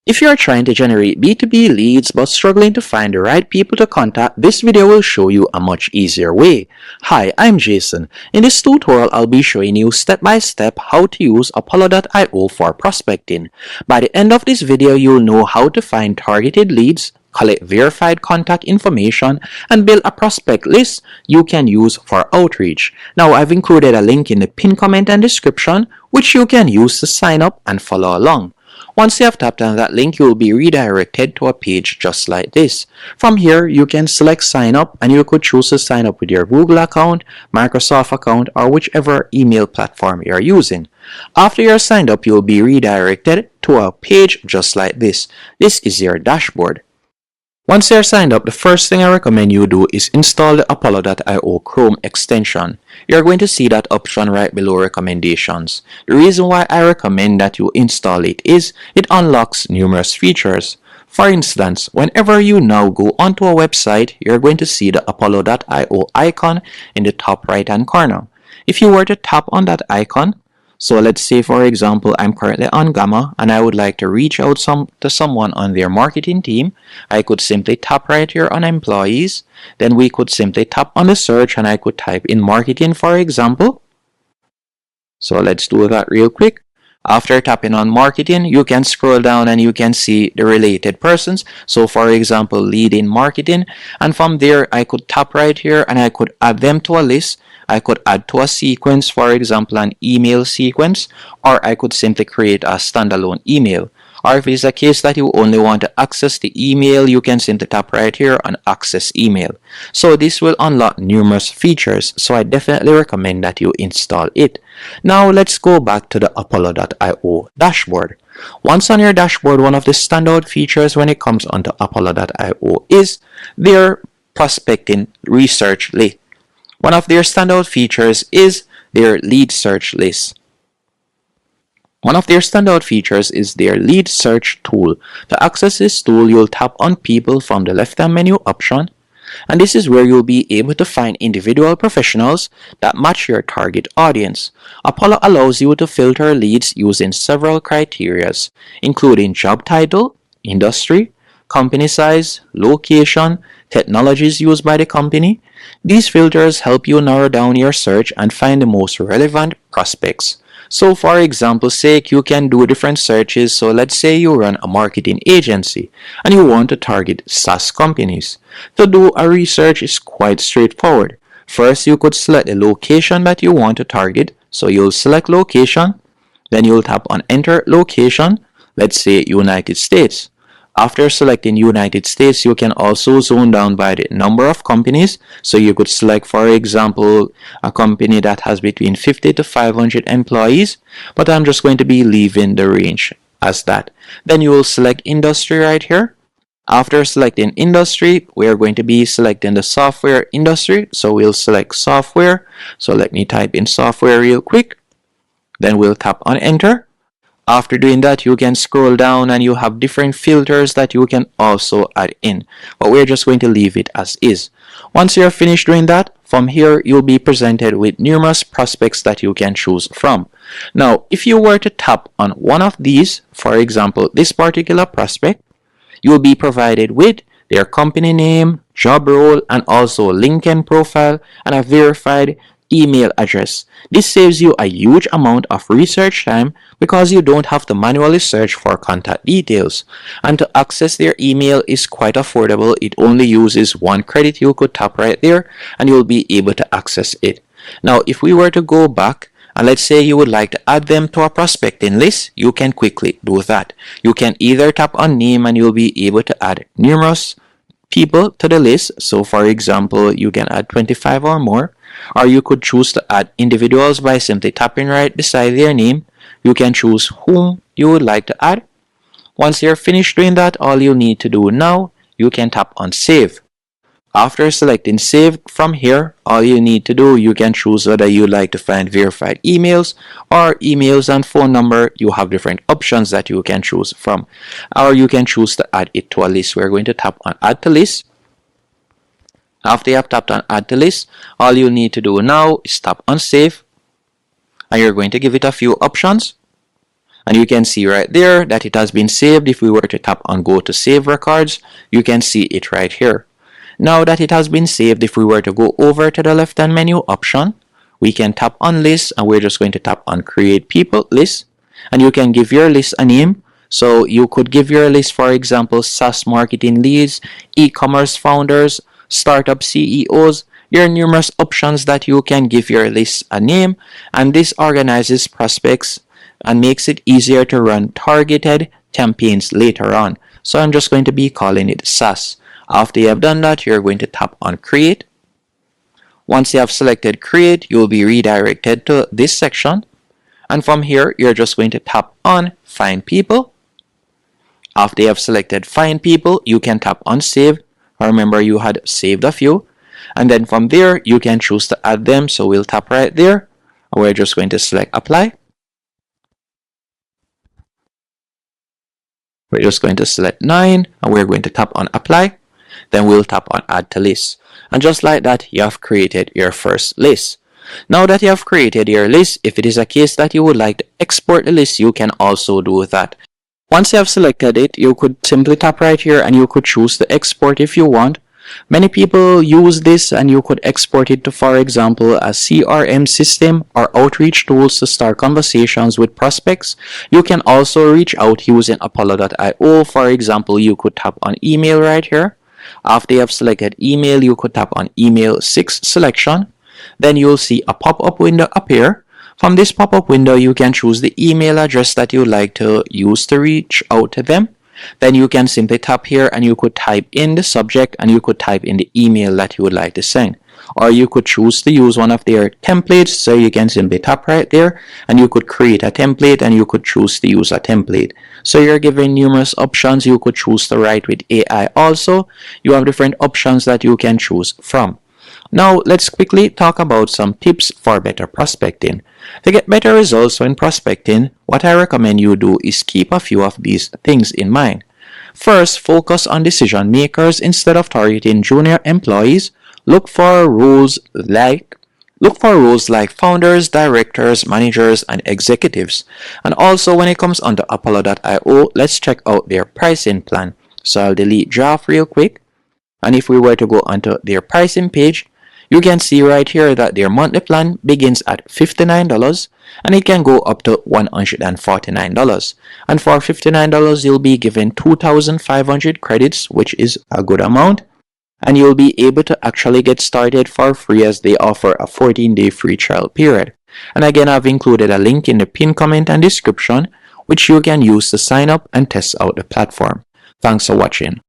If you are trying to generate B2B leads but struggling to find the right people to contact, this video will show you a much easier way. Hi, I'm Jason. In this tutorial, I'll be showing you step by step how to use Apollo.io for prospecting. By the end of this video, you'll know how to find targeted leads, collect verified contact information, and build a prospect list you can use for outreach. Now, I've included a link in the pinned comment and description, which you can use to sign up and follow along. Once you have tapped on that link, you will be redirected to a page just like this. From here, you can select sign up, and you could choose to sign up with your Google account, Microsoft account, or whichever email platform you're using. After you're signed up, you'll be redirected to a page just like this. This is your dashboard. Once you're signed up, the first thing I recommend you do is install the Apollo.io Chrome extension. You're going to see that option right below recommendations. The reason why I recommend that you install it is it unlocks numerous features. For instance, whenever you now go onto a website, you're going to see the Apollo.io icon in the top right hand corner. If you were to tap on that icon, so let's say for example I'm currently on Gamma and I would like to reach out to someone on their marketing team, I could simply tap right here on employees. Then we could simply tap on the search and I could type in marketing for example. So let's do that real quick. After tapping on marketing, you can scroll down and you can see the related persons. So for example, lead in marketing, and from there I could tap right here and I could add them to a list. I could add to a sequence, for example an email sequence, or I could simply create a standalone email. Or if it is a case that you only want to access the email, you can simply tap right here on access email. So this will unlock numerous features, so I definitely recommend that you install it. Now let's go back to the Apollo.io dashboard. Once on your dashboard, one of the standout features when it comes onto Apollo.io is their prospecting research list. One of their standout features is their lead search list. One of their standout features is their lead search tool. To access this tool, you'll tap on people from the left-hand menu option, and this is where you'll be able to find individual professionals that match your target audience. Apollo allows you to filter leads using several criteria, including job title, industry, company size, location, technologies used by the company. These filters help you narrow down your search and find the most relevant prospects. So for example's sake, you can do different searches. So let's say you run a marketing agency and you want to target SaaS companies. To do a research is quite straightforward. First, you could select the location that you want to target. So you'll select location, then you'll tap on enter location, let's say United States. After selecting United States, you can also zone down by the number of companies. So you could select, for example, a company that has between 50 to 500 employees, but I'm just going to be leaving the range as that. Then you will select industry right here. After selecting industry, we are going to be selecting the software industry. So we'll select software. So let me type in software real quick. Then we'll tap on enter. After doing that, you can scroll down and you have different filters that you can also add in, but we're just going to leave it as is. Once you're finished doing that, from here you'll be presented with numerous prospects that you can choose from. Now, if you were to tap on one of these, for example this particular prospect, you'll be provided with their company name, job role, and also LinkedIn profile and a verified email address. This saves you a huge amount of research time because you don't have to manually search for contact details. And to access their email is quite affordable. It only uses one credit. You could tap right there and you'll be able to access it. Now, if we were to go back and let's say you would like to add them to a prospecting list, you can quickly do that. You can either tap on name and you'll be able to add numerous people to the list. So for example, you can add 25 or more, or you could choose to add individuals by simply tapping right beside their name. You can choose whom you would like to add. Once you're finished doing that, all you need to do now, you can tap on save. After selecting save, from here, all you need to do, you can choose whether you'd like to find verified emails or emails and phone number. You have different options that you can choose from, or you can choose to add it to a list. We're going to tap on add to list. After you have tapped on add to list, all you need to do now is tap on save, and you're going to give it a few options. And you can see right there that it has been saved. If we were to tap on go to save records, you can see it right here. Now that it has been saved, if we were to go over to the left hand menu option, we can tap on list, and we're just going to tap on create people list, and you can give your list a name. So you could give your list, for example, SaaS marketing leads, e-commerce founders, startup CEOs. There are numerous options that you can give your list a name, and this organizes prospects and makes it easier to run targeted campaigns later on. So I'm just going to be calling it SaaS. After you have done that, you're going to tap on create. Once you have selected create, you'll be redirected to this section. And from here, you're just going to tap on find people. After you have selected find people, you can tap on save. Remember, you had saved a few. And then from there, you can choose to add them. So we'll tap right there. We're just going to select apply. We're just going to select 9, and we're going to tap on apply. Then we'll tap on add to list. And just like that, you have created your first list. Now that you have created your list, if it is a case that you would like to export the list, you can also do that. Once you have selected it, you could simply tap right here and you could choose to export if you want. Many people use this, and you could export it to, for example, a CRM system or outreach tools to start conversations with prospects. You can also reach out using Apollo.io. For example, you could tap on email right here. After you have selected email, you could tap on email 6 selection. Then you'll see a pop-up window appear. From this pop-up window, you can choose the email address that you like to use to reach out to them. Then you can simply tap here and you could type in the subject, and you could type in the email that you would like to send. Or you could choose to use one of their templates, so you can simply tap right there and you could create a template, and you could choose to use a template. So you're given numerous options. You could choose to write with AI also. You have different options that you can choose from. Now let's quickly talk about some tips for better prospecting. To get better results when prospecting, what I recommend you do is keep a few of these things in mind. First, focus on decision makers instead of targeting junior employees. Look for roles like founders, directors, managers, and executives. And also, when it comes onto Apollo.io, let's check out their pricing plan. So I'll delete draft real quick. And if we were to go onto their pricing page, you can see right here that their monthly plan begins at $59 and it can go up to $149. And for $59, you'll be given 2,500 credits, which is a good amount. And you'll be able to actually get started for free, as they offer a 14-day free trial period. And again, I've included a link in the pinned comment and description, which you can use to sign up and test out the platform. Thanks for watching.